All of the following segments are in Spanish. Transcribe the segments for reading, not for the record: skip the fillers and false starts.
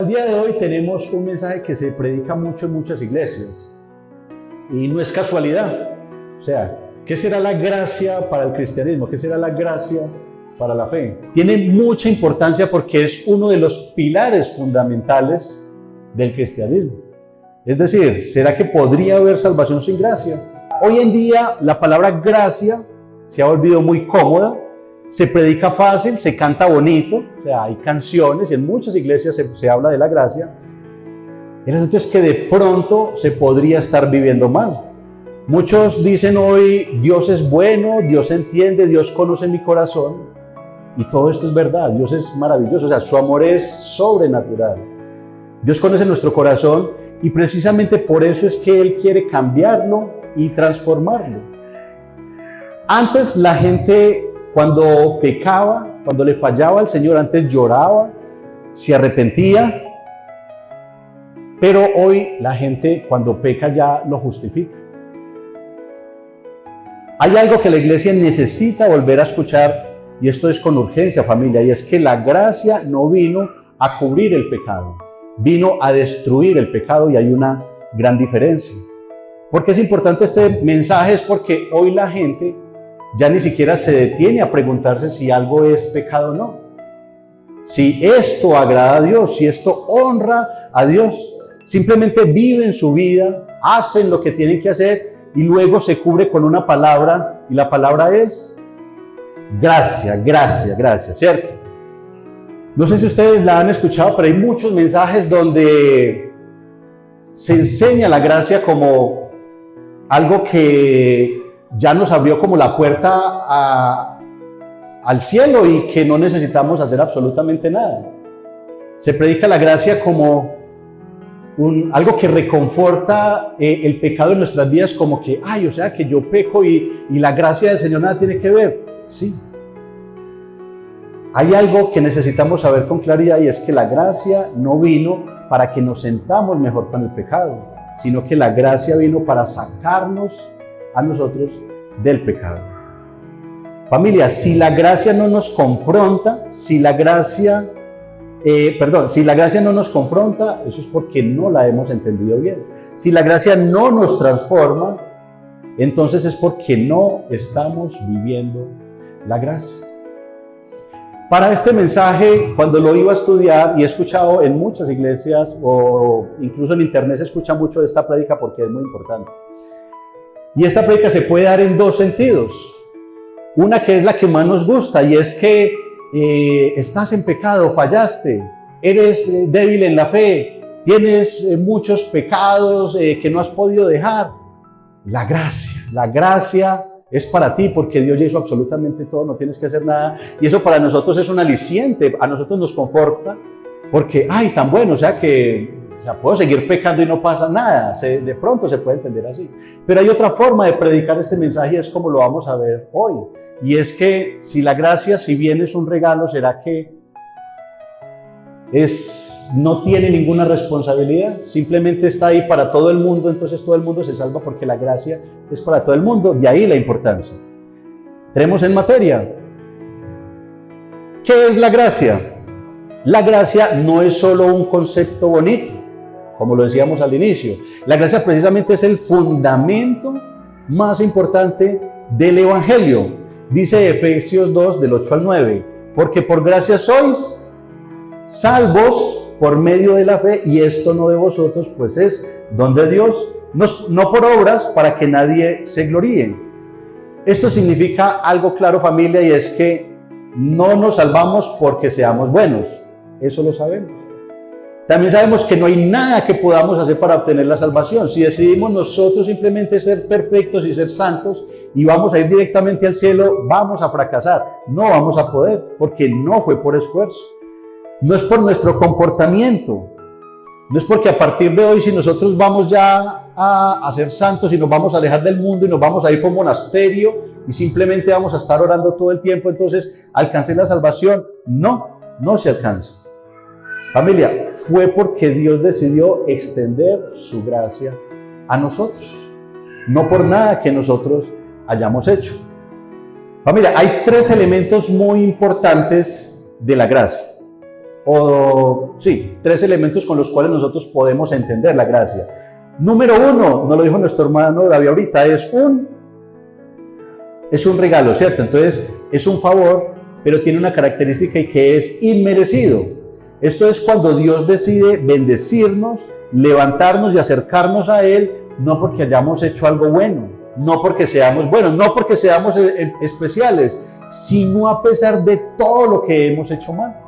día de hoy tenemos un mensaje que se predica mucho en muchas iglesias y no es casualidad. O sea, ¿qué será la gracia para el cristianismo? ¿Qué será la gracia para la fe? Tiene mucha importancia porque es uno de los pilares fundamentales del cristianismo. Es decir, ¿será que podría haber salvación sin gracia? Hoy en día la palabra gracia se ha volvido muy cómoda, se predica fácil, se canta bonito, o sea, hay canciones y en muchas iglesias se habla de la gracia. El asunto es que de pronto se podría estar viviendo mal. Muchos dicen hoy, Dios es bueno, Dios entiende, Dios conoce mi corazón. Y todo esto es verdad, Dios es maravilloso, o sea, su amor es sobrenatural. Dios conoce nuestro corazón y precisamente por eso es que Él quiere cambiarlo y transformarlo. Antes la gente, cuando pecaba, cuando le fallaba al Señor, antes lloraba, se arrepentía, pero hoy la gente cuando peca ya lo justifica. Hay algo que la iglesia necesita volver a escuchar, y esto es con urgencia, familia, y es que la gracia no vino a cubrir el pecado, vino a destruir el pecado, y hay una gran diferencia. ¿Por qué es importante este mensaje? Es porque hoy la gente ya ni siquiera se detiene a preguntarse si algo es pecado o no. Si esto agrada a Dios, si esto honra a Dios. Simplemente viven su vida, hacen lo que tienen que hacer y luego se cubre con una palabra, y la palabra es gracia, gracia, gracia, ¿cierto? No sé si ustedes la han escuchado, pero hay muchos mensajes donde se enseña la gracia como algo que ya nos abrió como la puerta al cielo y que no necesitamos hacer absolutamente nada. Se predica la gracia como algo que reconforta el pecado en nuestras vidas, como que, o sea, que yo peco y la gracia del Señor nada tiene que ver. Sí. Hay algo que necesitamos saber con claridad y es que la gracia no vino para que nos sentamos mejor con el pecado, sino que la gracia vino para sacarnos a nosotros del pecado. Familia, si la gracia no nos confronta, si la gracia no nos confronta, eso es porque no la hemos entendido bien. Si la gracia no nos transforma, entonces es porque no estamos viviendo la gracia. Para este mensaje, cuando lo iba a estudiar, y he escuchado en muchas iglesias o incluso en internet se escucha mucho de esta prédica porque es muy importante. Y esta prédica se puede dar en dos sentidos. Una que es la que más nos gusta y es que estás en pecado, fallaste, eres débil en la fe, tienes muchos pecados que no has podido dejar. La gracia es para ti porque Dios ya hizo absolutamente todo, no tienes que hacer nada. Y eso para nosotros es un aliciente, a nosotros nos conforta porque, tan bueno, o sea que puedo seguir pecando y no pasa nada. De pronto se puede entender así. Pero hay otra forma de predicar este mensaje y es como lo vamos a ver hoy. Y es que si la gracia, si bien es un regalo, ¿será que no tiene ninguna responsabilidad? Simplemente está ahí para todo el mundo, entonces todo el mundo se salva porque la gracia es para todo el mundo. De ahí la importancia. Entremos en materia. ¿Qué es la gracia? La gracia no es solo un concepto bonito, como lo decíamos al inicio. La gracia precisamente es el fundamento más importante del Evangelio. Dice Efesios 2, del 8 al 9, porque por gracia sois salvos por medio de la fe, y esto no de vosotros, pues es don de Dios, no por obras, para que nadie se gloríe. Esto significa algo claro, familia, y es que no nos salvamos porque seamos buenos, eso lo sabemos. También sabemos que no hay nada que podamos hacer para obtener la salvación. Si decidimos nosotros simplemente ser perfectos y ser santos y vamos a ir directamente al cielo, vamos a fracasar. No vamos a poder, porque no fue por esfuerzo. No es por nuestro comportamiento. No es porque a partir de hoy, si nosotros vamos ya a ser santos y nos vamos a alejar del mundo y nos vamos a ir por un monasterio y simplemente vamos a estar orando todo el tiempo, entonces alcancé la salvación. No se alcanza. Familia, fue porque Dios decidió extender su gracia a nosotros, no por nada que nosotros hayamos hecho. Familia, hay tres elementos muy importantes de la gracia. tres elementos con los cuales nosotros podemos entender la gracia. Número uno, nos lo dijo nuestro hermano David ahorita, es un regalo, ¿cierto? Entonces, es un favor, pero tiene una característica y que es inmerecido. Esto es cuando Dios decide bendecirnos, levantarnos y acercarnos a Él, no porque hayamos hecho algo bueno, no porque seamos buenos, no porque seamos especiales, sino a pesar de todo lo que hemos hecho mal.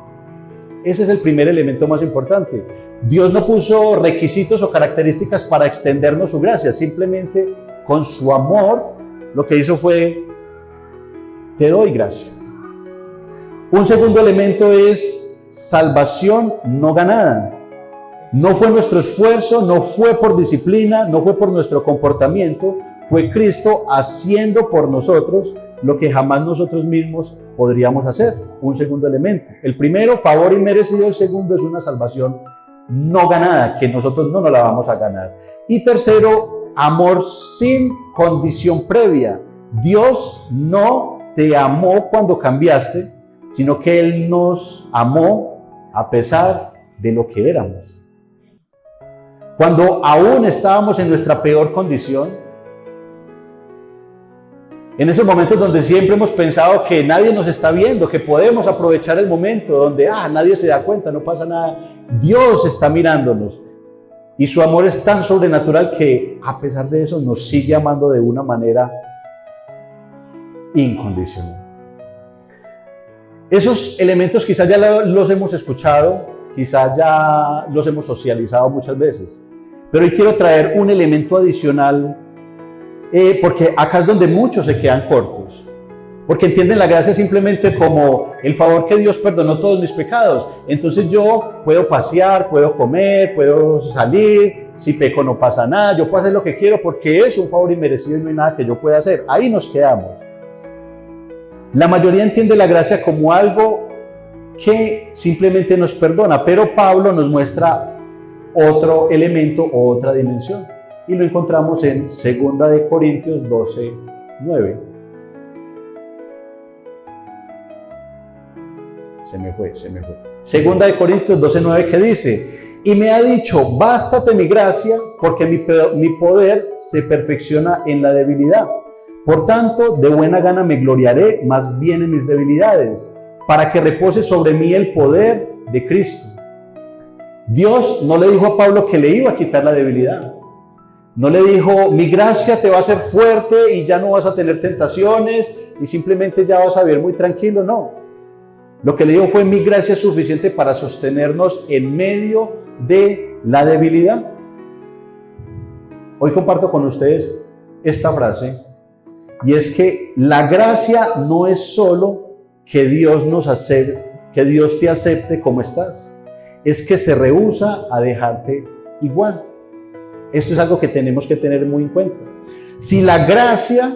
Ese es el primer elemento más importante. Dios no puso requisitos o características para extendernos su gracia, simplemente con su amor lo que hizo fue: te doy gracia. Un segundo elemento es salvación no ganada. No fue nuestro esfuerzo, no fue por disciplina, no fue por nuestro comportamiento, fue Cristo haciendo por nosotros lo que jamás nosotros mismos podríamos hacer. Un segundo elemento. El primero, favor inmerecido. El segundo es una salvación no ganada, que nosotros no nos la vamos a ganar. Y tercero, amor sin condición previa. Dios no te amó cuando cambiaste, sino que Él nos amó a pesar de lo que éramos. Cuando aún estábamos en nuestra peor condición, en esos momentos donde siempre hemos pensado que nadie nos está viendo, que podemos aprovechar el momento donde nadie se da cuenta, no pasa nada, Dios está mirándonos y su amor es tan sobrenatural que a pesar de eso nos sigue amando de una manera incondicional. Esos elementos quizás ya los hemos escuchado, quizás ya los hemos socializado muchas veces, pero hoy quiero traer un elemento adicional, porque acá es donde muchos se quedan cortos, porque entienden la gracia simplemente como el favor que Dios perdonó todos mis pecados. Entonces yo puedo pasear, puedo comer, puedo salir, si peco no pasa nada, yo puedo hacer lo que quiero porque es un favor inmerecido y no hay nada que yo pueda hacer. Ahí nos quedamos. La mayoría entiende la gracia como algo que simplemente nos perdona, pero Pablo nos muestra otro elemento o otra dimensión. Y lo encontramos en 2 Corintios 12, 9. Se me fue. 2 Corintios 12, 9, que dice: y me ha dicho, bástate mi gracia, porque mi poder se perfecciona en la debilidad. Por tanto, de buena gana me gloriaré más bien en mis debilidades, para que repose sobre mí el poder de Cristo. Dios no le dijo a Pablo que le iba a quitar la debilidad. No le dijo, mi gracia te va a hacer fuerte y ya no vas a tener tentaciones y simplemente ya vas a vivir muy tranquilo. No. Lo que le dijo fue, mi gracia es suficiente para sostenernos en medio de la debilidad. Hoy comparto con ustedes esta frase, y es que la gracia no es solo que Dios te acepte como estás, es que se rehúsa a dejarte igual. Esto es algo que tenemos que tener muy en cuenta. Si la gracia,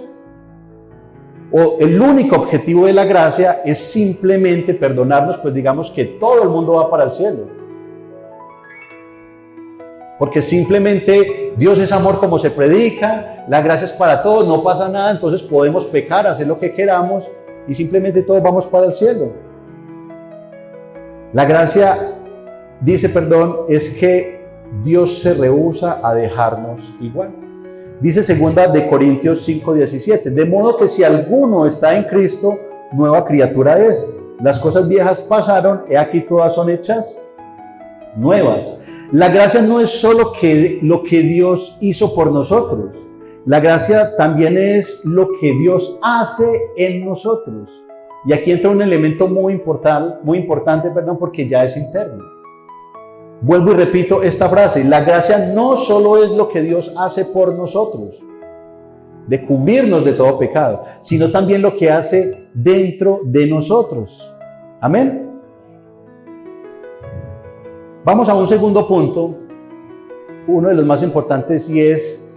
o el único objetivo de la gracia es simplemente perdonarnos, pues digamos que todo el mundo va para el cielo. Porque simplemente Dios es amor como se predica, la gracia es para todos, no pasa nada, entonces podemos pecar, hacer lo que queramos y simplemente todos vamos para el cielo. La gracia, es que Dios se rehúsa a dejarnos igual. Dice 2 Corintios 5, 17, de modo que si alguno está en Cristo, nueva criatura es. Las cosas viejas pasaron, he aquí todas son hechas nuevas. La gracia no es solo lo que Dios hizo por nosotros. La gracia también es lo que Dios hace en nosotros. Y aquí entra un elemento muy importante, porque ya es interno. Vuelvo y repito esta frase, la gracia no solo es lo que Dios hace por nosotros, de cubrirnos de todo pecado, sino también lo que hace dentro de nosotros. Amén. Vamos a un segundo punto, uno de los más importantes, y es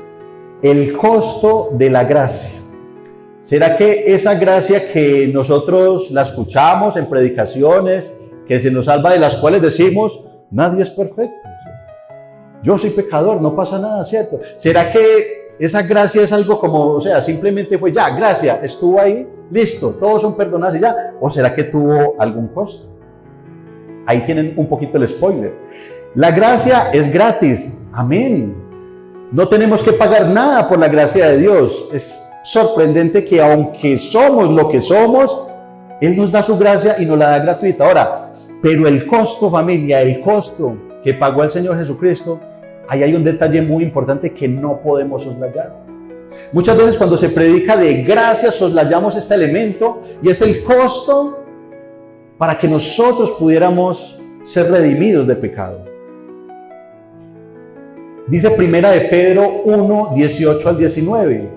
el costo de la gracia. ¿Será que esa gracia que nosotros la escuchamos en predicaciones, que se nos salva, de las cuales decimos, nadie es perfecto, yo soy pecador, no pasa nada, ¿cierto? ¿Será que esa gracia es algo como, simplemente fue ya, gracia, estuvo ahí, listo, todos son perdonados y ya? ¿O será que tuvo algún costo? ahí tienen un poquito el spoiler. La gracia es gratis. Amén. No tenemos que pagar nada por la gracia de Dios. Es sorprendente que aunque somos lo que somos, Él nos da su gracia y nos la da gratuita. Ahora, pero el costo, familia, el costo que pagó el Señor Jesucristo, ahí hay un detalle muy importante que no podemos soslayar. Muchas veces cuando se predica de gracia, soslayamos este elemento y es el costo para que nosotros pudiéramos ser redimidos de pecado. Dice Primera de Pedro 1, 18 al 19.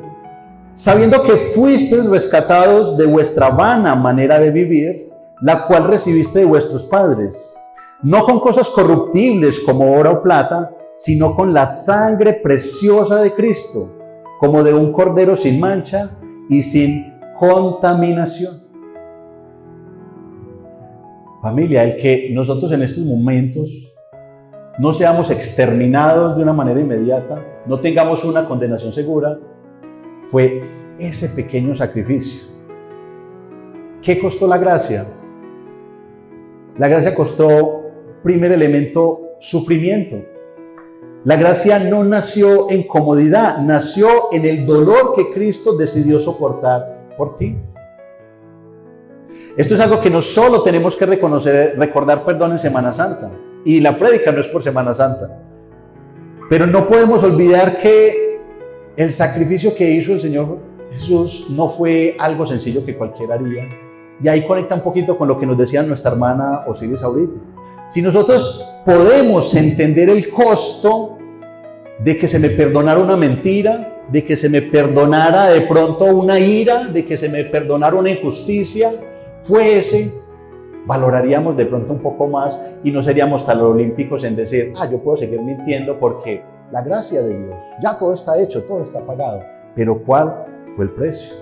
Sabiendo que fuisteis rescatados de vuestra vana manera de vivir, la cual recibiste de vuestros padres, no con cosas corruptibles como oro o plata, sino con la sangre preciosa de Cristo, como de un cordero sin mancha y sin contaminación. Familia, el que nosotros en estos momentos no seamos exterminados de una manera inmediata, no tengamos una condenación segura, fue ese pequeño sacrificio. ¿Qué costó la gracia? La gracia costó, primer elemento, sufrimiento. La gracia no nació en comodidad, nació en el dolor que Cristo decidió soportar por ti. Esto es algo que no solo tenemos que recordar en Semana Santa, y la prédica no es por Semana Santa, pero no podemos olvidar que el sacrificio que hizo el Señor Jesús no fue algo sencillo que cualquiera haría, y ahí conecta un poquito con lo que nos decía nuestra hermana Osiris ahorita. Si nosotros podemos entender el costo de que se me perdonara una mentira, de que se me perdonara de pronto una ira, de que se me perdonara una injusticia, fue ese, valoraríamos de pronto un poco más y no seríamos tan olímpicos en decir, yo puedo seguir mintiendo porque la gracia de Dios, ya todo está hecho, todo está pagado. Pero ¿cuál fue el precio?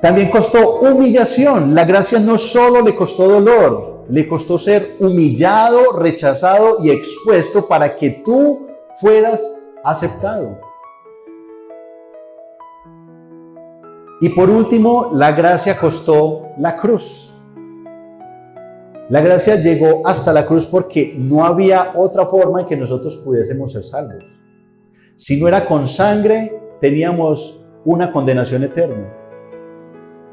También costó humillación. La gracia no solo le costó dolor, le costó ser humillado, rechazado y expuesto para que tú fueras aceptado. Y por último, la gracia costó la cruz. La gracia llegó hasta la cruz porque no había otra forma en que nosotros pudiésemos ser salvos. Si no era con sangre, teníamos una condenación eterna.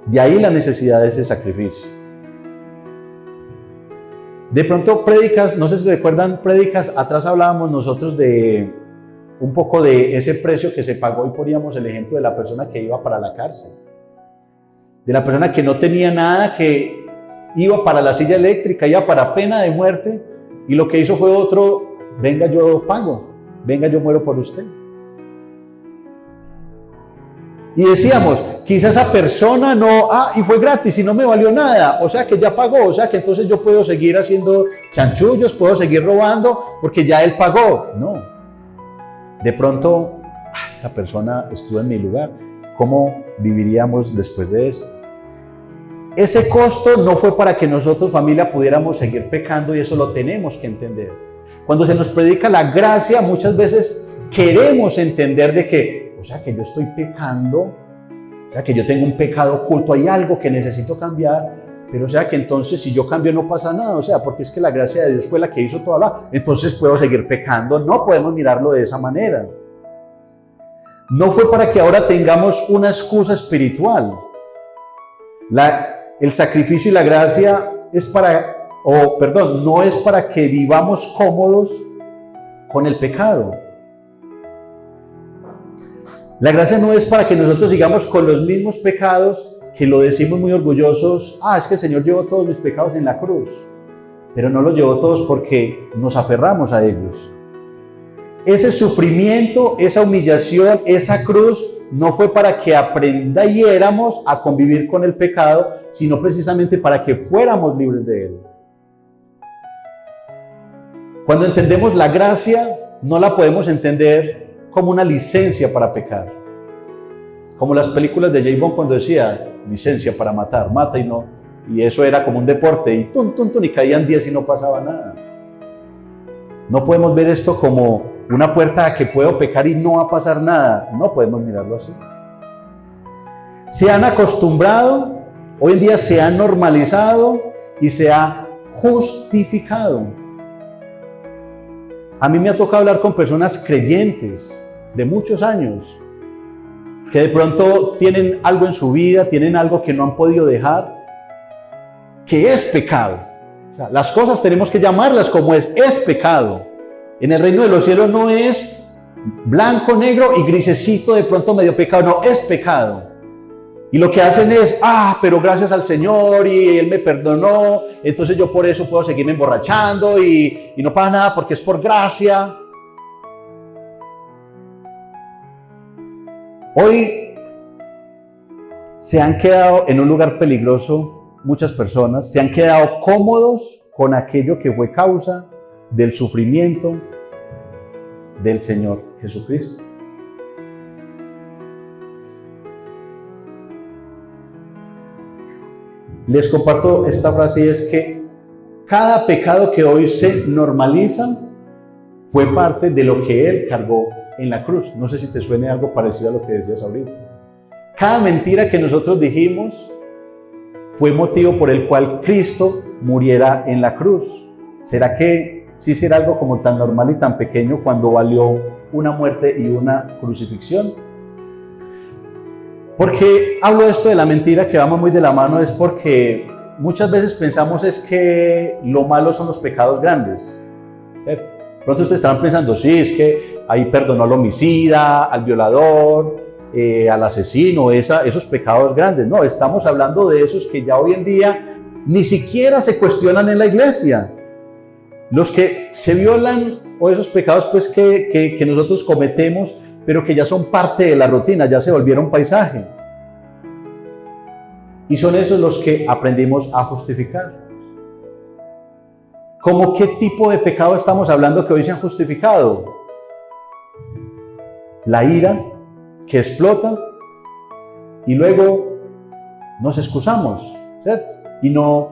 De ahí la necesidad de ese sacrificio. De pronto prédicas, no sé si recuerdan prédicas, atrás hablábamos nosotros de un poco de ese precio que se pagó y poníamos el ejemplo de la persona que iba para la cárcel. De la persona que no tenía nada, que iba para la silla eléctrica, iba para pena de muerte y lo que hizo fue otro, venga yo pago, venga yo muero por usted. Y decíamos, quizá esa persona no, y fue gratis y no me valió nada, o sea que ya pagó, o sea que entonces yo puedo seguir haciendo chanchullos, puedo seguir robando porque ya él pagó. No, de pronto, esta persona estuvo en mi lugar, ¿cómo viviríamos después de esto? Ese costo no fue para que nosotros, familia, pudiéramos seguir pecando y eso lo tenemos que entender. Cuando se nos predica la gracia, muchas veces queremos entender de que, o sea que yo estoy pecando, o sea que yo tengo un pecado oculto, hay algo que necesito cambiar, pero o sea que entonces si yo cambio no pasa nada, o sea, porque es que la gracia de Dios fue la que hizo toda entonces puedo seguir pecando. No podemos mirarlo de esa manera. No fue para que ahora tengamos una excusa espiritual. El sacrificio y la gracia no es para que vivamos cómodos con el pecado. La gracia no es para que nosotros sigamos con los mismos pecados que lo decimos muy orgullosos. Es que el Señor llevó todos mis pecados en la cruz, pero no los llevó todos porque nos aferramos a ellos. Ese sufrimiento, esa humillación, esa cruz no fue para que aprendiéramos a convivir con el pecado, sino precisamente para que fuéramos libres de él. Cuando entendemos la gracia, no la podemos entender como una licencia para pecar. Como las películas de James Bond cuando decía, licencia para matar, mata y no. Y eso era como un deporte, y y caían 10 y no pasaba nada. No podemos ver esto como una puerta a que puedo pecar y no va a pasar nada. No podemos mirarlo así. Se han acostumbrado, hoy en día se han normalizado y se ha justificado. A mí me ha tocado hablar con personas creyentes de muchos años que de pronto tienen algo en su vida, tienen algo que no han podido dejar, que es pecado. O sea, las cosas tenemos que llamarlas como es pecado. En el reino de los cielos no es blanco, negro y grisecito de pronto medio pecado, no, es pecado. Y lo que hacen es, pero gracias al Señor y Él me perdonó, entonces yo por eso puedo seguirme emborrachando y no pasa nada porque es por gracia. Hoy se han quedado en un lugar peligroso, muchas personas se han quedado cómodos con aquello que fue causa del sufrimiento del Señor Jesucristo. Les comparto esta frase y es que cada pecado que hoy se normaliza fue parte de lo que Él cargó en la cruz. No sé si te suene algo parecido a lo que decías ahorita. Cada mentira que nosotros dijimos fue motivo por el cual Cristo muriera en la cruz. ¿Será que sí será algo como tan normal y tan pequeño cuando valió una muerte y una crucifixión? Porque hablo de esto de la mentira, que vamos muy de la mano, es porque muchas veces pensamos es que lo malo son los pecados grandes. ¿Cierto? Pronto ustedes estarán pensando, sí, es que ahí perdonó al homicida, al violador, al asesino, esos pecados grandes. No, estamos hablando de esos que ya hoy en día ni siquiera se cuestionan en la iglesia. Los que se violan o esos pecados pues que nosotros cometemos, pero que ya son parte de la rutina, ya se volvieron paisaje. Y son esos los que aprendimos a justificar. ¿Cómo qué tipo de pecado estamos hablando que hoy se han justificado? La ira que explota y luego nos excusamos, ¿cierto? Y no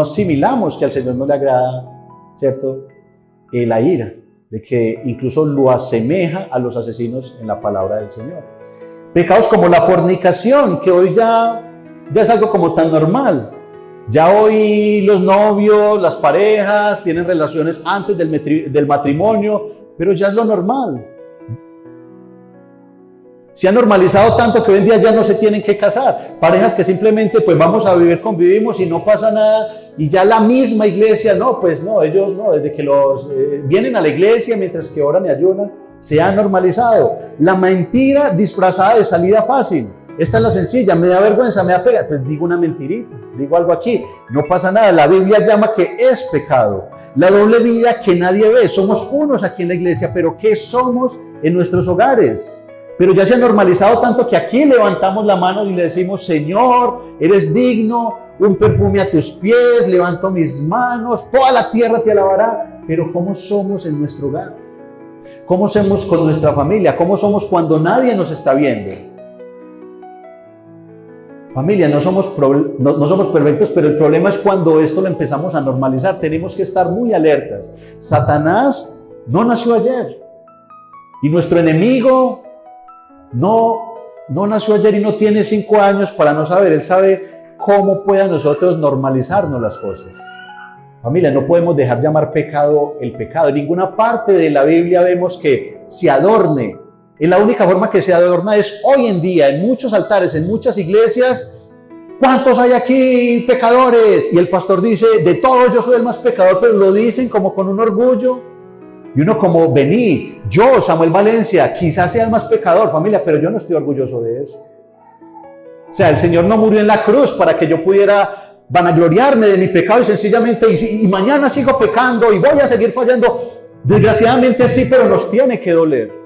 asimilamos que al Señor no le agrada, ¿cierto? La ira, de que incluso lo asemeja a los asesinos en la palabra del Señor. Pecados como la fornicación, que hoy ya es algo como tan normal. Ya hoy los novios, las parejas tienen relaciones antes del matrimonio, pero ya es lo normal. Se ha normalizado tanto que hoy en día ya no se tienen que casar. Parejas que simplemente pues vamos a vivir, convivimos y no pasa nada. Y ya la misma iglesia, no, pues no, ellos no, desde que los vienen a la iglesia mientras que oran y ayunan, se ha normalizado. La mentira disfrazada de salida fácil. Esta es la sencilla, me da vergüenza, me da pena, pues digo una mentirita, digo algo aquí, no pasa nada. La Biblia llama que es pecado. La doble vida que nadie ve, somos unos aquí en la iglesia, pero ¿qué somos en nuestros hogares? Pero ya se ha normalizado tanto que aquí levantamos la mano y le decimos, Señor, eres digno, un perfume a tus pies, levanto mis manos, toda la tierra te alabará. Pero ¿cómo somos en nuestro hogar? ¿Cómo somos con nuestra familia? ¿Cómo somos cuando nadie nos está viendo? Familia, no somos perfectos, pero el problema es cuando esto lo empezamos a normalizar. Tenemos que estar muy alertas. Satanás no nació ayer. Y nuestro enemigo no nació ayer y no tiene 5 años para no saber. Él sabe cómo puede a nosotros normalizarnos las cosas. Familia, no podemos dejar llamar pecado el pecado. En ninguna parte de la Biblia vemos que se adorne. En la única forma que se adorna es hoy en día, en muchos altares, en muchas iglesias. ¿Cuántos hay aquí pecadores? Y el pastor dice, de todos yo soy el más pecador, pero lo dicen como con un orgullo. Y uno como, vení, yo, Samuel Valencia, quizás sea el más pecador, familia, pero yo no estoy orgulloso de eso. O sea, el Señor no murió en la cruz para que yo pudiera vanagloriarme de mi pecado y sencillamente, y mañana sigo pecando y voy a seguir fallando. Desgraciadamente sí, pero nos tiene que doler.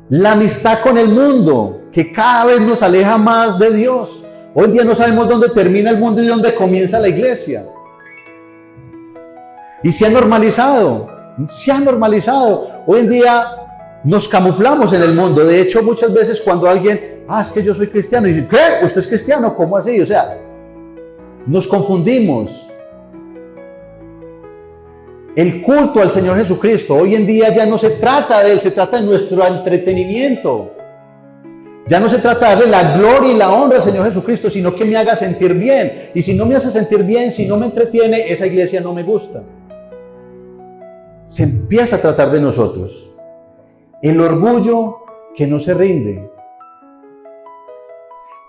La amistad con el mundo, que cada vez nos aleja más de Dios. Hoy en día no sabemos dónde termina el mundo y dónde comienza la iglesia. Y se ha normalizado. Hoy en día nos camuflamos en el mundo. De hecho, muchas veces cuando alguien, es que yo soy cristiano, y dicen, ¿qué? ¿Usted es cristiano? ¿Cómo así? O sea, nos confundimos. El culto al Señor Jesucristo hoy en día ya no se trata de Él, se trata de nuestro entretenimiento. Ya no se trata de darle la gloria y la honra al Señor Jesucristo, sino que me haga sentir bien. Y si no me hace sentir bien, si no me entretiene, esa iglesia no me gusta. Se empieza a tratar de nosotros. El orgullo que no se rinde.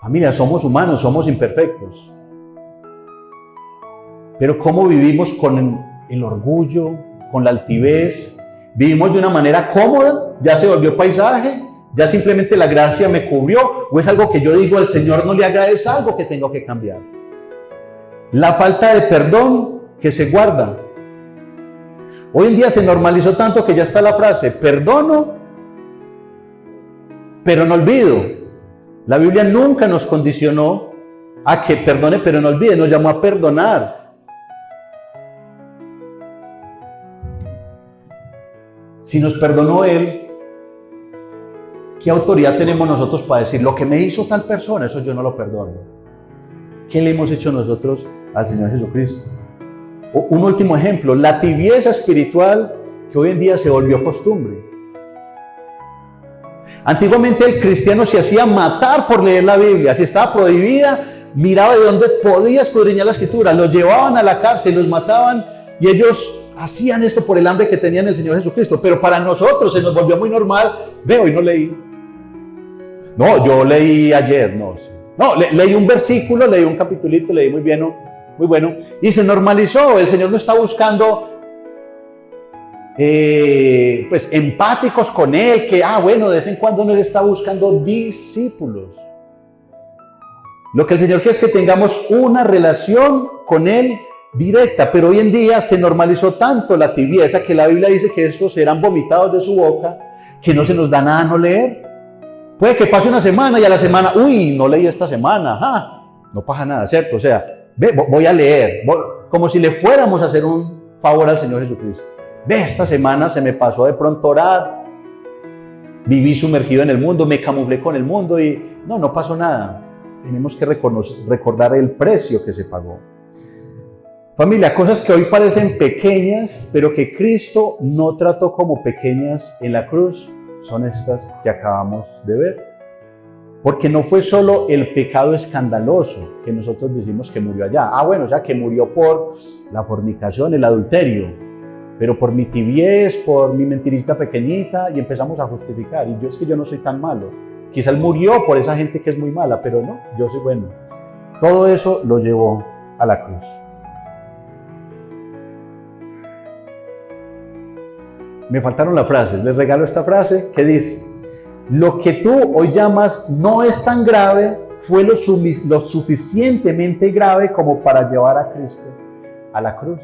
Familia, somos humanos, somos imperfectos. Pero ¿cómo vivimos con el orgullo, con la altivez? ¿Vivimos de una manera cómoda? ¿Ya se volvió paisaje? ¿Ya simplemente la gracia me cubrió? ¿O es algo que yo digo al Señor no le agrada? ¿Es algo que tengo que cambiar? La falta de perdón que se guarda. Hoy en día se normalizó tanto que ya está la frase, perdono, pero no olvido. La Biblia nunca nos condicionó a que perdone, pero no olvide. Nos llamó a perdonar. Si nos perdonó Él, ¿qué autoridad tenemos nosotros para decir lo que me hizo tal persona? Eso yo no lo perdono. ¿Qué le hemos hecho nosotros al Señor Jesucristo? Un último ejemplo, la tibieza espiritual que hoy en día se volvió costumbre. Antiguamente el cristiano se hacía matar por leer la Biblia. Si estaba prohibida, miraba de dónde podía escudriñar la Escritura. Los llevaban a la cárcel, los mataban y ellos hacían esto por el hambre que tenían el Señor Jesucristo. Pero para nosotros se nos volvió muy normal. Veo y no leí. No, yo leí ayer, no. Leí un versículo, leí un capitulito, leí muy bien, muy bueno. Y se normalizó. El Señor no está buscando pues empáticos con Él, que bueno, de vez en cuando no Él está buscando discípulos. Lo que el Señor quiere es que tengamos una relación con Él directa, pero hoy en día se normalizó tanto la tibieza que la Biblia dice que estos serán vomitados de su boca, que no se nos da nada no leer. Puede que pase una semana y a la semana, no leí esta semana, no pasa nada, ¿cierto? O sea, voy a leer, como si le fuéramos a hacer un favor al Señor Jesucristo. Esta semana se me pasó de pronto orar, viví sumergido en el mundo, me camuflé con el mundo y no pasó nada. Tenemos que recordar el precio que se pagó. Familia, cosas que hoy parecen pequeñas, pero que Cristo no trató como pequeñas en la cruz, son estas que acabamos de ver. Porque no fue solo el pecado escandaloso que nosotros decimos que murió allá. O sea, que murió por la fornicación, el adulterio, pero por mi tibiez, por mi mentirita pequeñita, y empezamos a justificar. Y es que yo no soy tan malo. Quizá Él murió por esa gente que es muy mala, pero no, yo soy bueno. Todo eso lo llevó a la cruz. Me faltaron las frases. Les regalo esta frase que dice: lo que tú hoy llamas no es tan grave, fue lo suficientemente grave como para llevar a Cristo a la cruz.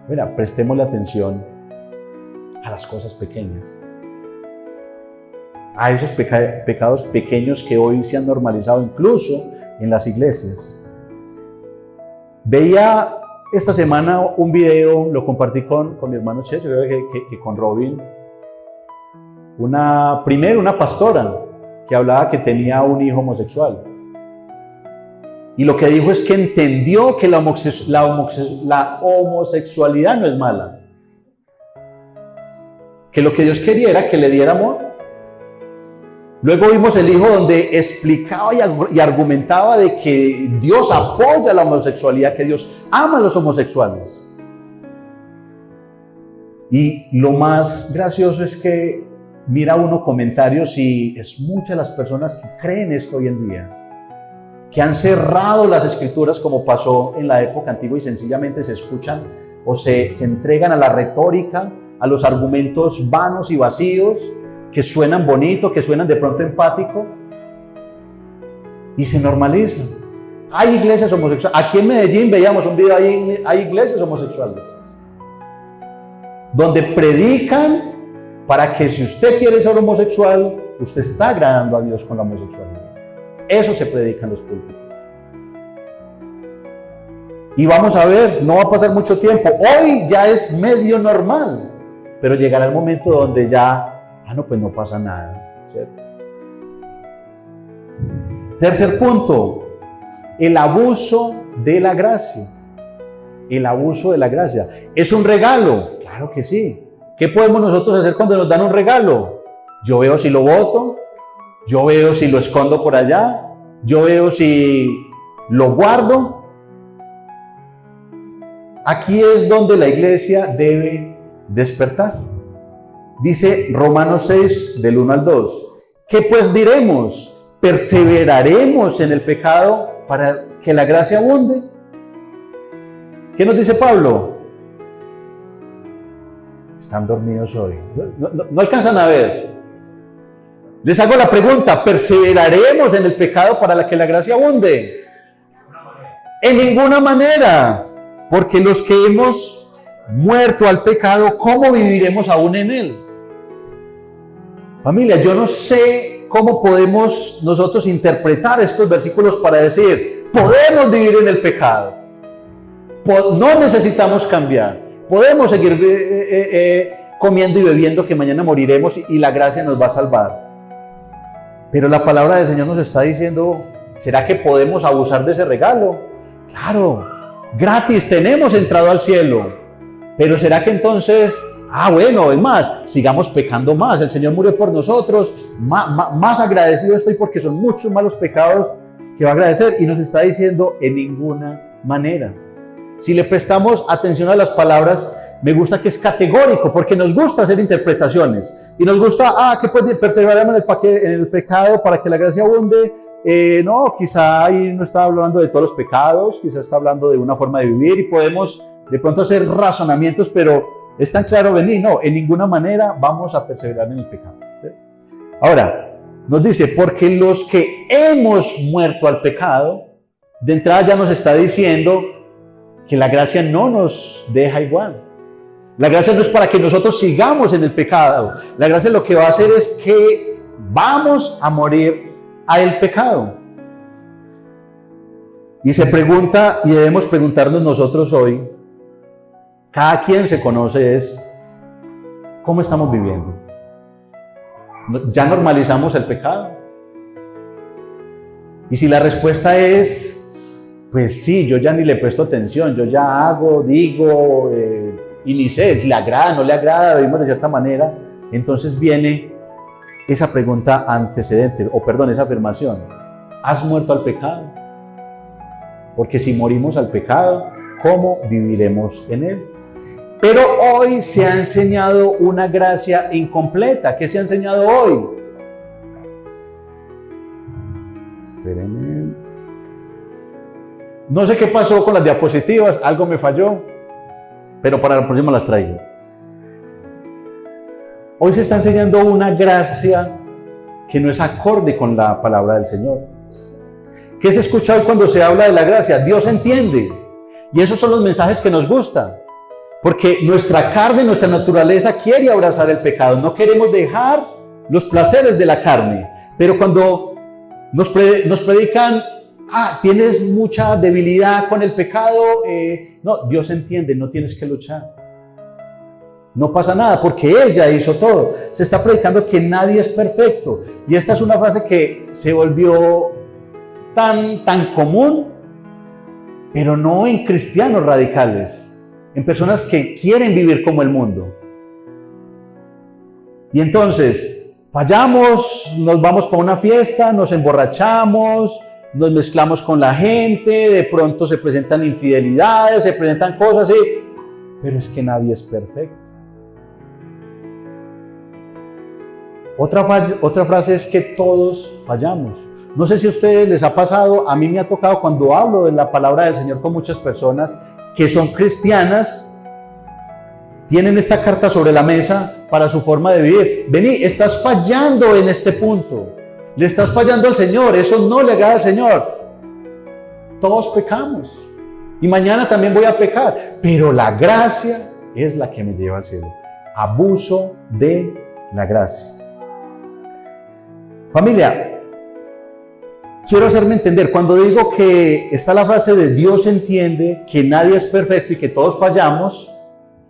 Mira, prestémosle atención a las cosas pequeñas, a esos pecados pequeños que hoy se han normalizado incluso en las iglesias. Veía esta semana un video, lo compartí con mi hermano Che, yo creo que con Robin, una pastora que hablaba que tenía un hijo homosexual. Y lo que dijo es que entendió que la homosexualidad no es mala. Que lo que Dios quería era que le diera amor. Luego vimos el hijo donde explicaba y argumentaba de que Dios apoya la homosexualidad, que Dios ama a los homosexuales. Y lo más gracioso es que mira uno comentarios y es muchas las personas que creen esto hoy en día, que han cerrado las escrituras como pasó en la época antigua y sencillamente se escuchan o se entregan a la retórica, a los argumentos vanos y vacíos que suenan bonito, que suenan de pronto empático y se normalizan. Hay iglesias homosexuales. Aquí en Medellín veíamos un video, hay iglesias homosexuales donde predican para que si usted quiere ser homosexual, usted está agradando a Dios con la homosexualidad. Eso se predica en los púlpitos. Y vamos a ver, no va a pasar mucho tiempo. Hoy ya es medio normal, pero llegará el momento donde ya, pues no pasa nada, ¿cierto? Tercer punto, el abuso de la gracia. El abuso de la gracia. ¿Es un regalo? Claro que sí. ¿Qué podemos nosotros hacer cuando nos dan un regalo? Yo veo si lo boto, Yo veo si lo escondo por allá, yo veo si lo guardo. Aquí es donde la iglesia debe despertar. Dice Romanos 6, del 1 al 2. ¿Qué pues diremos? ¿Perseveraremos en el pecado para que la gracia abunde? ¿Qué nos dice Pablo? Están dormidos hoy. No alcanzan a ver. Les hago la pregunta, ¿perseveraremos en el pecado para que la gracia abunde? En ninguna manera. Porque los que hemos muerto al pecado, ¿cómo viviremos aún en él? Familia, yo no sé cómo podemos nosotros interpretar estos versículos para decir, podemos vivir en el pecado. No necesitamos cambiar. Podemos seguir comiendo y bebiendo que mañana moriremos y la gracia nos va a salvar. Pero la palabra del Señor nos está diciendo, ¿será que podemos abusar de ese regalo? Claro. Gratis, tenemos entrado al cielo, pero ¿será que entonces, bueno, es más, sigamos pecando más? El Señor murió por nosotros, más agradecido estoy porque son muchos más los pecados que va a agradecer, y nos está diciendo en ninguna manera. Si le prestamos atención a las palabras, me gusta que es categórico, porque nos gusta hacer interpretaciones, y nos gusta, que pues perseveraremos en el pecado para que la gracia abunde. No, quizá ahí no está hablando de todos los pecados, quizá está hablando de una forma de vivir y podemos de pronto hacer razonamientos, pero es tan claro venir, no, en ninguna manera vamos a perseverar en el pecado. ¿Sí? Ahora, nos dice, porque los que hemos muerto al pecado, de entrada ya nos está diciendo que la gracia no nos deja igual. La gracia no es para que nosotros sigamos en el pecado, la gracia lo que va a hacer es que vamos a morir al pecado. Y se pregunta, y debemos preguntarnos nosotros hoy, cada quien se conoce, es ¿cómo estamos viviendo? ¿Ya normalizamos el pecado? Y si la respuesta es, pues sí, yo ya ni le presto atención, yo ya hago, digo, y ni sé, si le agrada, no le agrada, vivimos de cierta manera, entonces viene esa pregunta antecedente, esa afirmación. ¿Has muerto al pecado? Porque si morimos al pecado, ¿cómo viviremos en él? Pero hoy se ha enseñado una gracia incompleta. ¿Qué se ha enseñado hoy? Espérenme. No sé qué pasó con las diapositivas, algo me falló, pero para la próxima las traigo. Hoy se está enseñando una gracia que no es acorde con la palabra del Señor. ¿Qué se escucha hoy cuando se habla de la gracia? Dios entiende. Y esos son los mensajes que nos gustan. Porque nuestra carne, nuestra naturaleza quiere abrazar el pecado. No queremos dejar los placeres de la carne. Pero cuando nos predican, tienes mucha debilidad con el pecado, no, Dios entiende, no tienes que luchar. No pasa nada porque Él ya hizo todo. Se está predicando que nadie es perfecto. Y esta es una frase que se volvió tan común, pero no en cristianos radicales, en personas que quieren vivir como el mundo. Y entonces, fallamos, nos vamos para una fiesta, nos emborrachamos, nos mezclamos con la gente, de pronto se presentan infidelidades, se presentan cosas así, pero es que nadie es perfecto. Otra frase es que todos fallamos. No sé si a ustedes les ha pasado, a mí me ha tocado cuando hablo de la palabra del Señor con muchas personas que son cristianas, tienen esta carta sobre la mesa para su forma de vivir. Vení, estás fallando en este punto, le estás fallando al Señor, eso no le agrada al Señor. Todos pecamos y mañana también voy a pecar, pero la gracia es la que me lleva al cielo. Abuso de la gracia. Familia, quiero hacerme entender, cuando digo que está la frase de Dios entiende, que nadie es perfecto y que todos fallamos,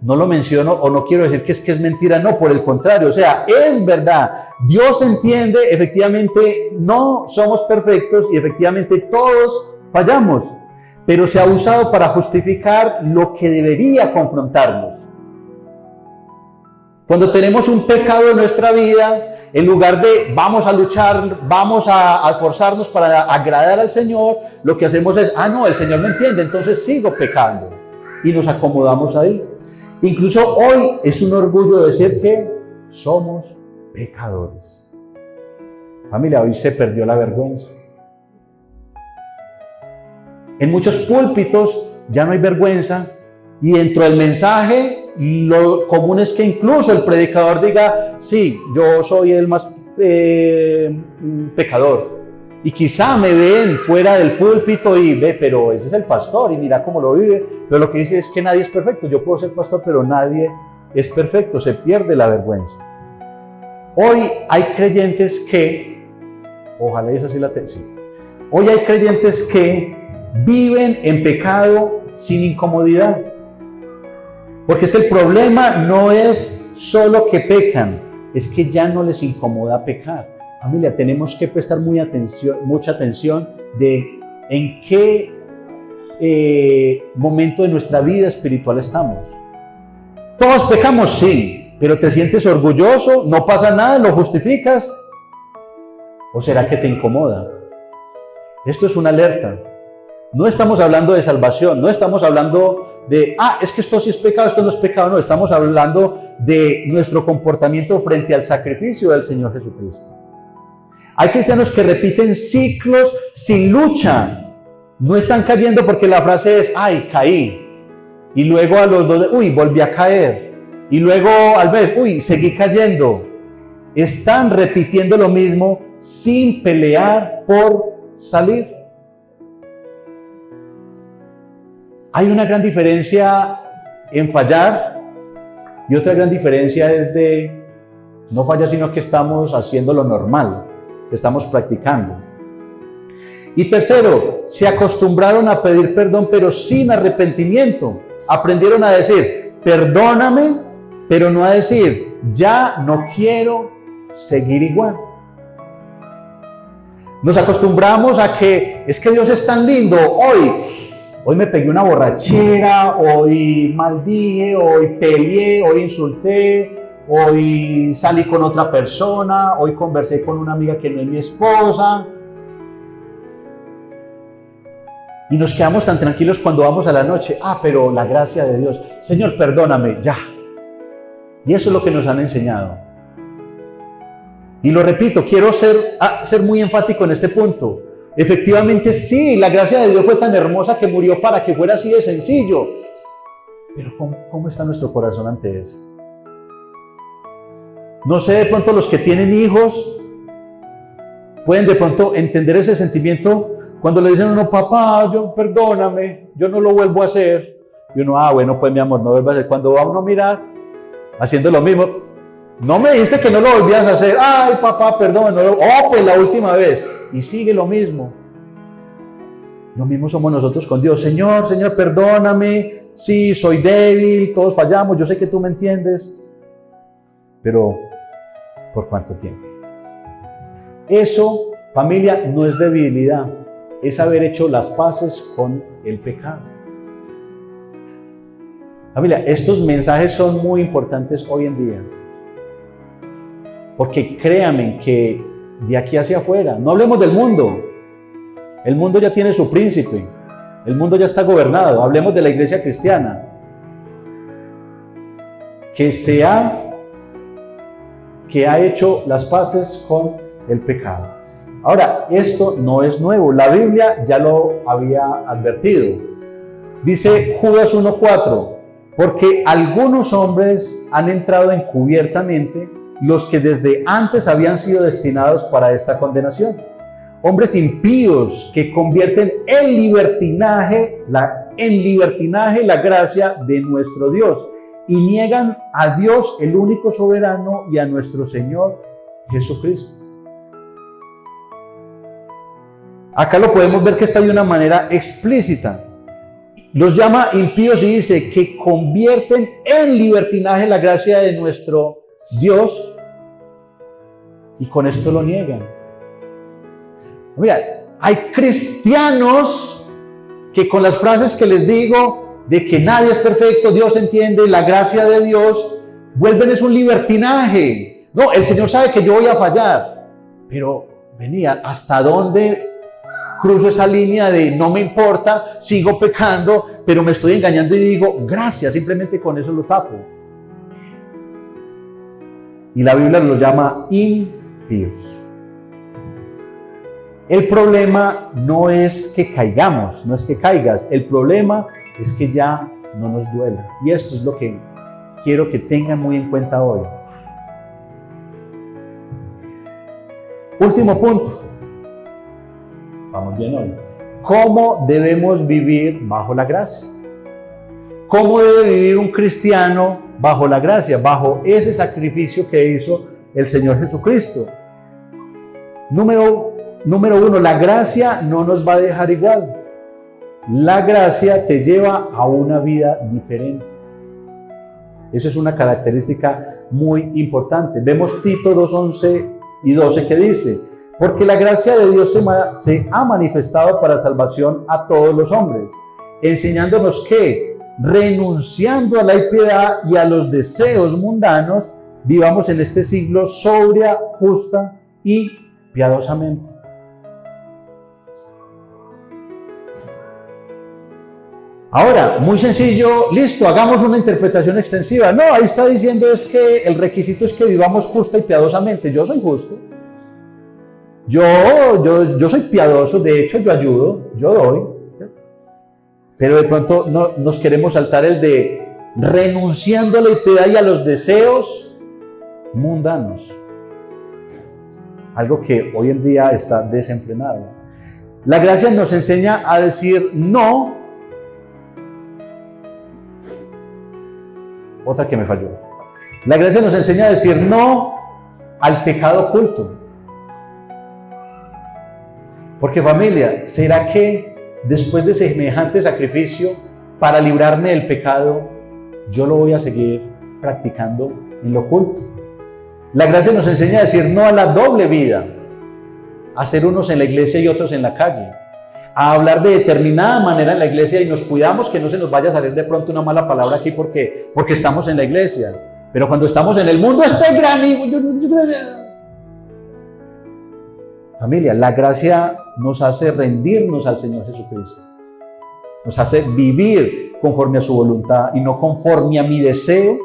no lo menciono o no quiero decir que es mentira, no, por el contrario, o sea, es verdad, Dios entiende, efectivamente no somos perfectos y efectivamente todos fallamos, pero se ha usado para justificar lo que debería confrontarnos. Cuando tenemos un pecado en nuestra vida, en lugar de vamos a luchar, vamos a esforzarnos para agradar al Señor, lo que hacemos es, no, el Señor me entiende, entonces sigo pecando. Y nos acomodamos ahí. Incluso hoy es un orgullo decir que somos pecadores. Familia, hoy se perdió la vergüenza. En muchos púlpitos ya no hay vergüenza, y dentro del mensaje lo común es que incluso el predicador diga, sí, yo soy el más pecador, y quizá me ven fuera del púlpito y ve, pero ese es el pastor y mira cómo lo vive. Pero lo que dice es que nadie es perfecto. Yo puedo ser pastor, pero nadie es perfecto, se pierde la vergüenza. Hoy hay creyentes que, ojalá esa sí la tenga, sí. Hoy hay creyentes que viven en pecado sin incomodidad. Porque es que el problema no es solo que pecan, es que ya no les incomoda pecar. Familia, tenemos que prestar mucha atención de en qué momento de nuestra vida espiritual estamos. Todos pecamos, sí, pero ¿te sientes orgulloso? ¿No pasa nada? ¿Lo justificas? ¿O será que te incomoda? Esto es una alerta. No estamos hablando de salvación, no estamos hablando de, es que esto sí es pecado, esto no es pecado. No, estamos hablando de nuestro comportamiento frente al sacrificio del Señor Jesucristo. Hay cristianos que repiten ciclos sin lucha. No están cayendo porque la frase es, caí. Y luego a los 2, volví a caer. Y luego al mes, seguí cayendo. Están repitiendo lo mismo sin pelear por salir. Hay una gran diferencia en fallar y otra gran diferencia es de no fallar, sino que estamos haciendo lo normal, que estamos practicando. Y tercero, se acostumbraron a pedir perdón, pero sin arrepentimiento. Aprendieron a decir, perdóname, pero no a decir, ya no quiero seguir igual. Nos acostumbramos a que es que Dios es tan lindo. Hoy me pegué una borrachera, hoy maldije, hoy peleé, hoy insulté, hoy salí con otra persona, hoy conversé con una amiga que no es mi esposa. Y nos quedamos tan tranquilos cuando vamos a la noche. Pero la gracia de Dios. Señor, perdóname, ya. Y eso es lo que nos han enseñado. Y lo repito, quiero ser muy enfático en este punto. Efectivamente, sí, la gracia de Dios fue tan hermosa que murió para que fuera así de sencillo. Pero ¿cómo está nuestro corazón ante eso? No sé, de pronto los que tienen hijos pueden de pronto entender ese sentimiento cuando le dicen a uno, papá, perdóname, yo no lo vuelvo a hacer. Y uno, bueno, pues mi amor, no vuelvo a hacer. Cuando va uno a mirar, haciendo lo mismo, no me dijiste que no lo volvías a hacer. Papá, perdón, pues la última vez. Y sigue lo mismo. Lo mismo somos nosotros con Dios. Señor, perdóname. Sí, soy débil, todos fallamos, yo sé que tú me entiendes. Pero, ¿por cuánto tiempo? Eso, familia, no es debilidad. Es haber hecho las paces con el pecado. Familia, estos mensajes son muy importantes hoy en día. Porque créanme que de aquí hacia afuera, no hablemos del mundo. El mundo ya tiene su príncipe. El mundo ya está gobernado. Hablemos de la iglesia cristiana. Que ha hecho las paces con el pecado. Ahora, esto no es nuevo. La Biblia ya lo había advertido. Dice Judas 1:4, porque algunos hombres han entrado encubiertamente, los que desde antes habían sido destinados para esta condenación. Hombres impíos que convierten en libertinaje la gracia de nuestro Dios y niegan a Dios, el único soberano, y a nuestro Señor Jesucristo. Acá lo podemos ver que está de una manera explícita. Los llama impíos y dice que convierten en libertinaje la gracia de nuestro Dios, y con esto lo niegan. Mira, hay cristianos que con las frases que les digo de que nadie es perfecto, Dios entiende, la gracia de Dios, vuelven es un libertinaje. No, el Señor sabe que yo voy a fallar, pero venía, ¿hasta dónde cruzo esa línea de no me importa, sigo pecando, pero me estoy engañando y digo, gracias, simplemente con eso lo tapo? Y la Biblia los llama impíos. El problema no es que caigamos, no es que caigas, el problema es que ya no nos duela. Y esto es lo que quiero que tengan muy en cuenta hoy. Último punto. Vamos bien hoy. ¿Cómo debemos vivir bajo la gracia? ¿Cómo debe vivir un cristiano bajo la gracia? Bajo ese sacrificio que hizo el Señor Jesucristo. Número uno, la gracia no nos va a dejar igual. La gracia te lleva a una vida diferente. Eso es una característica muy importante. Vemos Tito 2:11 y 12 que dice: porque la gracia de Dios se ha manifestado para salvación a todos los hombres, enseñándonos que, renunciando a la impiedad y a los deseos mundanos, vivamos en este siglo sobria, justa y piadosamente. Ahora, muy sencillo, listo, hagamos una interpretación extensiva. No, ahí está diciendo es que el requisito es que vivamos justa y piadosamente. Yo soy justo. Yo soy piadoso, de hecho yo ayudo, yo doy. Pero de pronto no, nos queremos saltar el de renunciando a la impiedad y a los deseos mundanos. Algo que hoy en día está desenfrenado. La gracia nos enseña a decir no. Otra que me falló. La gracia nos enseña a decir no al pecado oculto. Porque familia, ¿será que después de semejante sacrificio para librarme del pecado, yo lo voy a seguir practicando en lo oculto? La gracia nos enseña a decir no a la doble vida, a ser unos en la iglesia y otros en la calle, a hablar de determinada manera en la iglesia y nos cuidamos que no se nos vaya a salir de pronto una mala palabra aquí porque estamos en la iglesia. Pero cuando estamos en el mundo, este gran familia, la gracia nos hace rendirnos al Señor Jesucristo. Nos hace vivir conforme a su voluntad y no conforme a mi deseo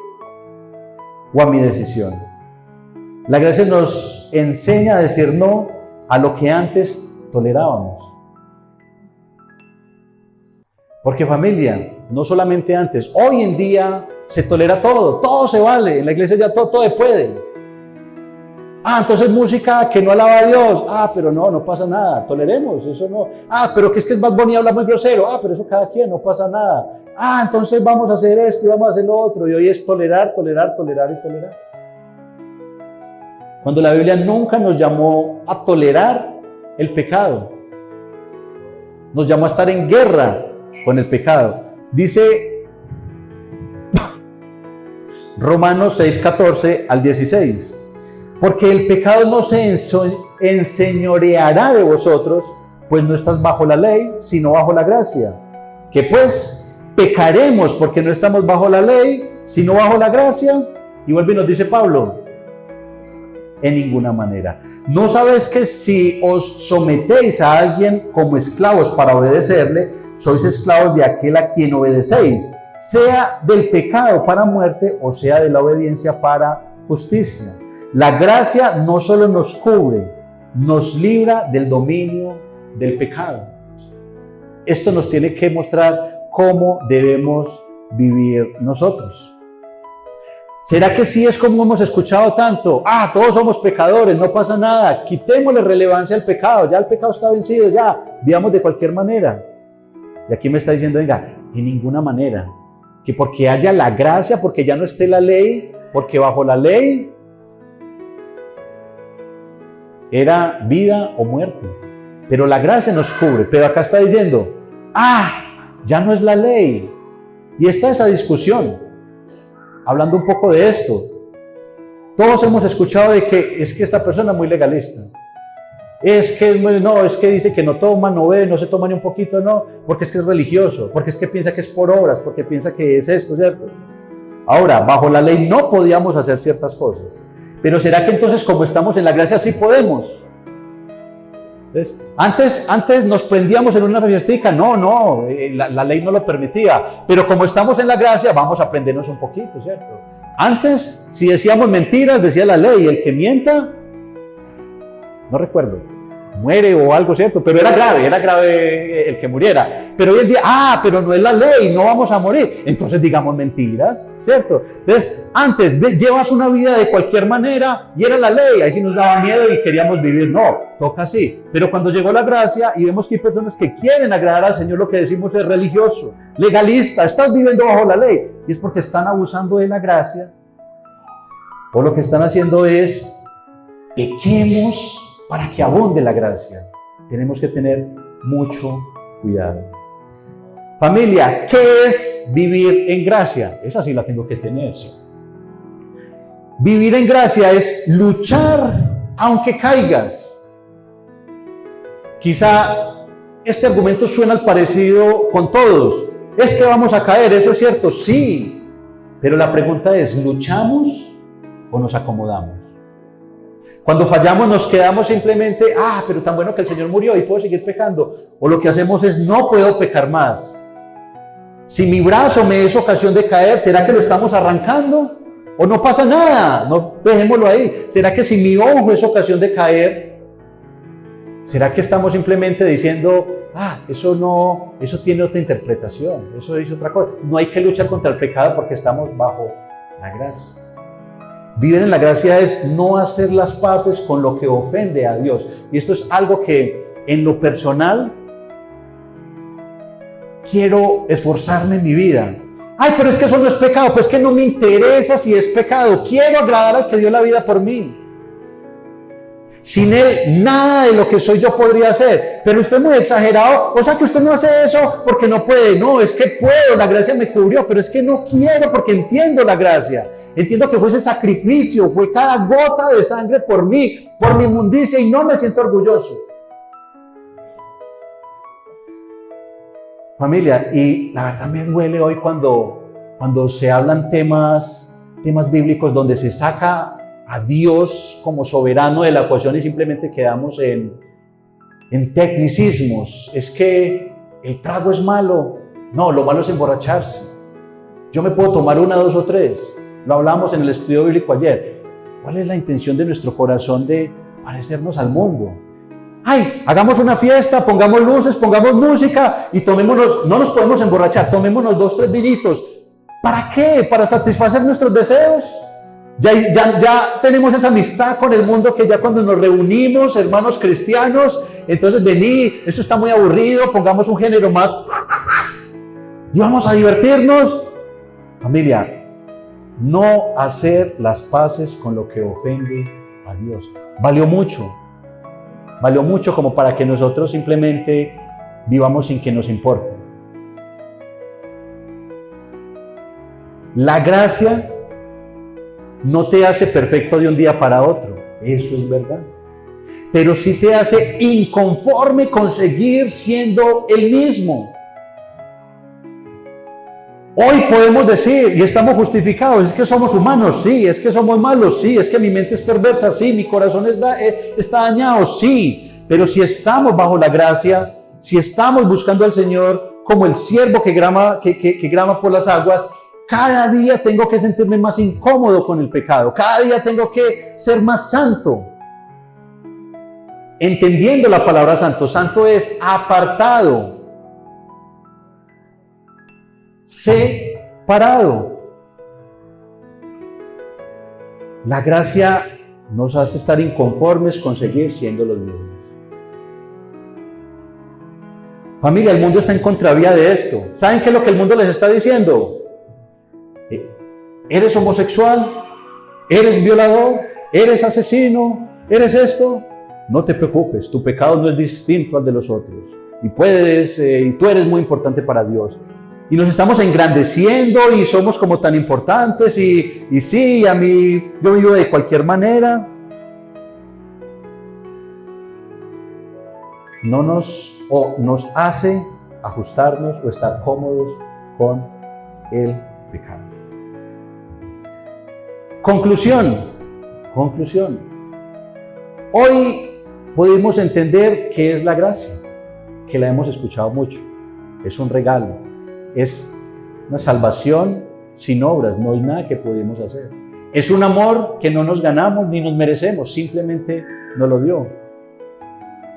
o a mi decisión. La gracia nos enseña a decir no a lo que antes tolerábamos. Porque familia, no solamente antes, hoy en día se tolera todo se vale, en la iglesia ya todo se puede. Entonces música que no alaba a Dios, pero no pasa nada, toleremos, eso no. Pero que es Bad Bunny habla muy grosero, pero eso cada quien, no pasa nada. Entonces vamos a hacer esto y vamos a hacer lo otro, y hoy es tolerar y tolerar. Cuando la Biblia nunca nos llamó a tolerar el pecado, nos llamó a estar en guerra con el pecado. Dice Romanos 6:14 al 16. Porque el pecado no se enseñoreará de vosotros, pues no estás bajo la ley, sino bajo la gracia. Que pues pecaremos porque no estamos bajo la ley, sino bajo la gracia. Y vuelve y nos dice Pablo: en ninguna manera. ¿No sabes que si os sometéis a alguien como esclavos para obedecerle, sois esclavos de aquel a quien obedecéis, sea del pecado para muerte o sea de la obediencia para justicia? La gracia no solo nos cubre, nos libra del dominio del pecado. Esto nos tiene que mostrar cómo debemos vivir nosotros. ¿Será que sí es como hemos escuchado tanto? Todos somos pecadores, no pasa nada, quitémosle relevancia al pecado, ya el pecado está vencido, ya, vivamos de cualquier manera. Y aquí me está diciendo, venga, de ninguna manera, que porque haya la gracia, porque ya no esté la ley, porque bajo la ley era vida o muerte, pero la gracia nos cubre. Pero acá está diciendo, ya no es la ley. Y está esa discusión, hablando un poco de esto. Todos hemos escuchado de que es que esta persona es muy legalista. Es que dice que no toma, no bebe, no se toma ni un poquito, no, porque es que es religioso, porque es que piensa que es por obras, porque piensa que es esto, ¿cierto? Ahora, bajo la ley no podíamos hacer ciertas cosas. Pero ¿será que entonces como estamos en la gracia sí podemos? Entonces, antes nos prendíamos en una fiestica, no, la ley no lo permitía, pero como estamos en la gracia vamos a prendernos un poquito, ¿cierto? Antes, si decíamos mentiras, decía la ley, el que mienta, no recuerdo, muere o algo, ¿cierto? Pero era grave el que muriera. Pero hoy en día, pero no es la ley, no vamos a morir. Entonces digamos mentiras, ¿cierto? Entonces, antes llevas una vida de cualquier manera y era la ley, ahí sí nos daba miedo y queríamos vivir. No, toca así. Pero cuando llegó la gracia y vemos que hay personas que quieren agradar al Señor, lo que decimos es religioso, legalista, estás viviendo bajo la ley. Y es porque están abusando de la gracia, o lo que están haciendo es pequemos para que abunde la gracia. Tenemos que tener mucho cuidado. Familia, ¿qué es vivir en gracia? Esa sí la tengo que tener. Vivir en gracia es luchar aunque caigas. Quizá este argumento suena al parecido con todos. Es que vamos a caer, eso es cierto, sí. Pero la pregunta es, ¿luchamos o nos acomodamos? Cuando fallamos nos quedamos simplemente, pero tan bueno que el Señor murió y puedo seguir pecando. O lo que hacemos es, no puedo pecar más. Si mi brazo me es ocasión de caer, ¿será que lo estamos arrancando? ¿O no pasa nada? No, dejémoslo ahí. ¿Será que si mi ojo es ocasión de caer, será que estamos simplemente diciendo, eso tiene otra interpretación, eso dice otra cosa? No hay que luchar contra el pecado porque estamos bajo la gracia. Vivir en la gracia es no hacer las paces con lo que ofende a Dios. Y esto es algo que en lo personal quiero esforzarme en mi vida. Pero es que eso no es pecado. Pues que no me interesa si es pecado. Quiero agradar al que dio la vida por mí. Sin Él, nada de lo que soy yo podría hacer. Pero usted es muy exagerado. O sea que usted no hace eso porque no puede. No, es que puedo. La gracia me cubrió. Pero es que no quiero porque entiendo la gracia. Entiendo que fue ese sacrificio. Fue cada gota de sangre por mí, por mi inmundicia. Y no me siento orgulloso. Familia, y la verdad me duele hoy cuando se hablan temas bíblicos donde se saca a Dios como soberano de la ecuación y simplemente quedamos en tecnicismos. Es que el trago es malo. No, lo malo es emborracharse. Yo me puedo tomar 1, 2 o 3. Lo hablamos en el estudio bíblico ayer. ¿Cuál es la intención de nuestro corazón de parecernos al mundo? Hagamos una fiesta, pongamos luces, pongamos música y tomémonos, no nos podemos emborrachar, tomémonos 2, 3 vinitos. ¿Para qué? ¿Para satisfacer nuestros deseos? Ya tenemos esa amistad con el mundo que ya cuando nos reunimos, hermanos cristianos, entonces vení, esto está muy aburrido, pongamos un género más y vamos a divertirnos. Familia, no hacer las paces con lo que ofende a Dios. Valió mucho como para que nosotros simplemente vivamos sin que nos importe. La gracia no te hace perfecto de un día para otro, eso es verdad. Pero sí te hace inconforme con seguir siendo el mismo. Hoy podemos decir, y estamos justificados, es que somos humanos, sí, es que somos malos, sí, es que mi mente es perversa, sí, mi corazón está dañado, sí, pero si estamos bajo la gracia, si estamos buscando al Señor como el siervo que grama por las aguas, cada día tengo que sentirme más incómodo con el pecado, cada día tengo que ser más santo, entendiendo la palabra santo. Santo es apartado, separado. La gracia nos hace estar inconformes con seguir siendo los mismos. Familia, el mundo está en contravía de esto. ¿Saben qué es lo que el mundo les está diciendo? ¿Eres homosexual? ¿Eres violador? ¿Eres asesino? ¿Eres esto? No te preocupes, tu pecado no es distinto al de los otros. Y tú eres muy importante para Dios. Y nos estamos engrandeciendo y somos como tan importantes y sí, a mí, yo vivo de cualquier manera. No nos hace ajustarnos o estar cómodos con el pecado. Conclusión, Conclusión. Hoy pudimos entender qué es la gracia, que la hemos escuchado mucho. Es un regalo, es una salvación sin obras, no hay nada que podemos hacer. Es un amor que no nos ganamos ni nos merecemos, simplemente nos lo dio.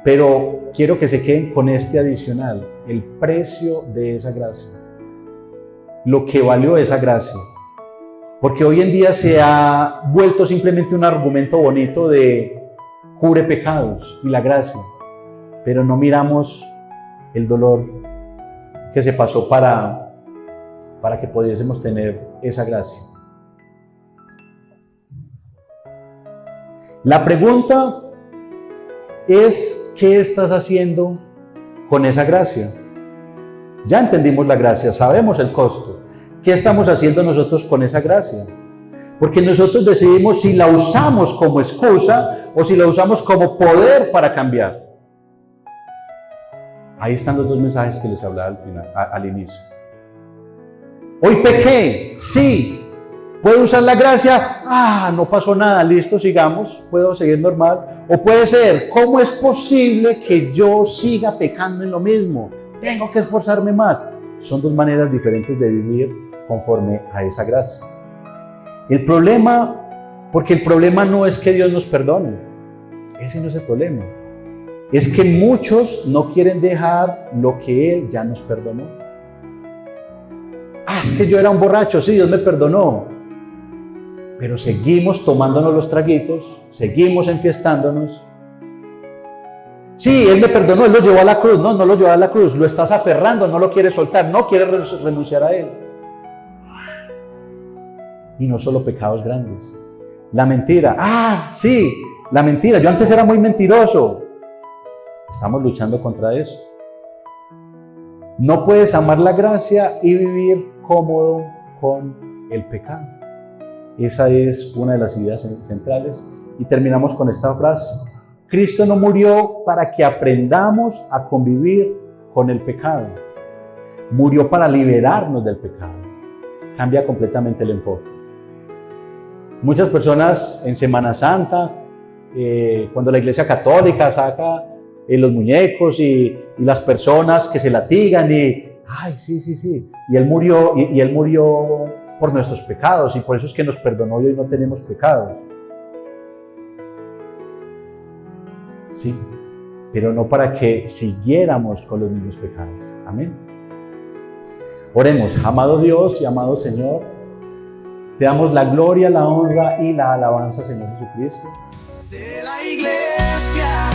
Pero quiero que se queden con este adicional, el precio de esa gracia, lo que valió esa gracia. Porque hoy en día se ha vuelto simplemente un argumento bonito de cubre pecados y la gracia, pero no miramos el dolor que se pasó para que pudiésemos tener esa gracia. La pregunta es, ¿qué estás haciendo con esa gracia? Ya entendimos la gracia, sabemos el costo. ¿Qué estamos haciendo nosotros con esa gracia? Porque nosotros decidimos si la usamos como excusa o si la usamos como poder para cambiar. Ahí están los dos mensajes que les hablaba al inicio. Hoy pequé, sí. ¿Puedo usar la gracia? No pasó nada, listo, sigamos, puedo seguir normal. O puede ser, ¿cómo es posible que yo siga pecando en lo mismo? Tengo que esforzarme más. Son dos maneras diferentes de vivir conforme a esa gracia. Porque el problema no es que Dios nos perdone. Ese no es el problema. Es que muchos no quieren dejar lo que Él ya nos perdonó. Es que yo era un borracho, sí, Dios me perdonó. Pero seguimos tomándonos los traguitos, seguimos enfiestándonos. Sí, Él me perdonó, Él lo llevó a la cruz. No, no lo llevó a la cruz, lo estás aferrando, no lo quieres soltar, no quieres renunciar a Él. Y no solo pecados grandes. La mentira, sí, la mentira, yo antes era muy mentiroso. Estamos luchando contra eso. No puedes amar la gracia y vivir cómodo con el pecado. Esa es una de las ideas centrales. Y terminamos con esta frase. Cristo no murió para que aprendamos a convivir con el pecado. Murió para liberarnos del pecado. Cambia completamente el enfoque. Muchas personas en Semana Santa, cuando la Iglesia Católica saca los muñecos y las personas que se latigan sí. Y Él murió por nuestros pecados y por eso es que nos perdonó y hoy no tenemos pecados. Sí, pero no para que siguiéramos con los mismos pecados. Amén. Oremos. Amado Dios y amado Señor, te damos la gloria, la honra y la alabanza, Señor Jesucristo. De la iglesia.